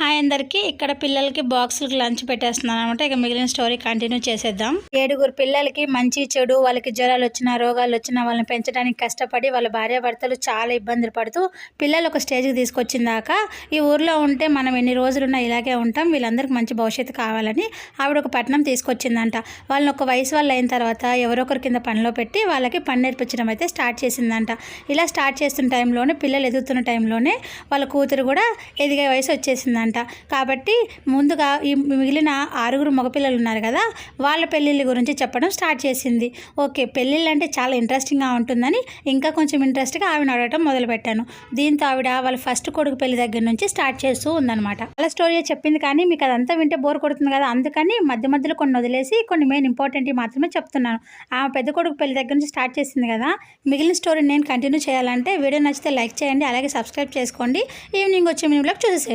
Hi అందరికీ. ఇక్కడ పిల్లలకి బాక్సులకు లంచ్ పెట్టేస్తున్నాను అనమాట. ఇక మిగిలిన స్టోరీ కంటిన్యూ చేసేద్దాం. 7 పిల్లలకి మంచి చెడు, వాళ్ళకి జ్వరాలు వచ్చినా రోగాలు వచ్చినా వాళ్ళని పెంచడానికి కష్టపడి వాళ్ళ భార్యాభర్తలు చాలా ఇబ్బందులు పడుతూ పిల్లలు ఒక స్టేజ్కి తీసుకొచ్చిందాక ఈ ఊర్లో ఉంటే మనం ఎన్ని రోజులున్నా ఇలాగే ఉంటాం, వీళ్ళందరికీ మంచి భవిష్యత్తు కావాలని ఆవిడ ఒక పట్టణం తీసుకొచ్చిందంట. వాళ్ళని ఒక వయసు వాళ్ళు అయిన తర్వాత ఎవరొకరి కింద పనిలో పెట్టి వాళ్ళకి పని నేర్పించడం అయితే స్టార్ట్ చేసిందంట. ఇలా స్టార్ట్ చేస్తున్న టైంలోనే, పిల్లలు ఎదుగుతున్న టైంలోనే వాళ్ళ కూతురు కూడా ఎదిగే వయసు వచ్చేసిందంట. కాబట్టి ముందుగా ఈ మిగిలిన 6 మగపిల్లలు ఉన్నారు కదా, వాళ్ళ పెళ్ళిళ్ళ గురించి చెప్పడం స్టార్ట్ చేసింది. ఓకే, పెళ్ళిళ్ళు అంటే చాలా ఇంట్రెస్టింగ్గా ఉంటుందని ఇంకా కొంచెం ఇంట్రెస్ట్గా ఆవిడ అడగటం మొదలుపెట్టాను. దీంతో ఆవిడ వాళ్ళ ఫస్ట్ కొడుకు పెళ్లి దగ్గర నుంచి స్టార్ట్ చేస్తూ ఉందన్నమాట. వాళ్ళ స్టోరీ చెప్పింది, కానీ మీకు అదంతా వింటే బోర్ కొడుతుంది కదా, అందుకని మధ్య మధ్యలో కొన్ని వదిలేసి కొన్ని మెయిన్ ఇంపార్టెంట్ మాత్రమే చెప్తున్నాను. ఆమె పెద్ద కొడుకు పెళ్లి దగ్గర నుంచి స్టార్ట్ చేసింది కదా, మిగిలిన స్టోరీ నేను కంటిన్యూ చేయాలంటే వీడియో నచ్చితే లైక్ చేయండి, అలాగే సబ్స్క్రైబ్ చేసుకోండి. ఈవినింగ్ వచ్చే వీడియోలోకి చూసేసేయండి.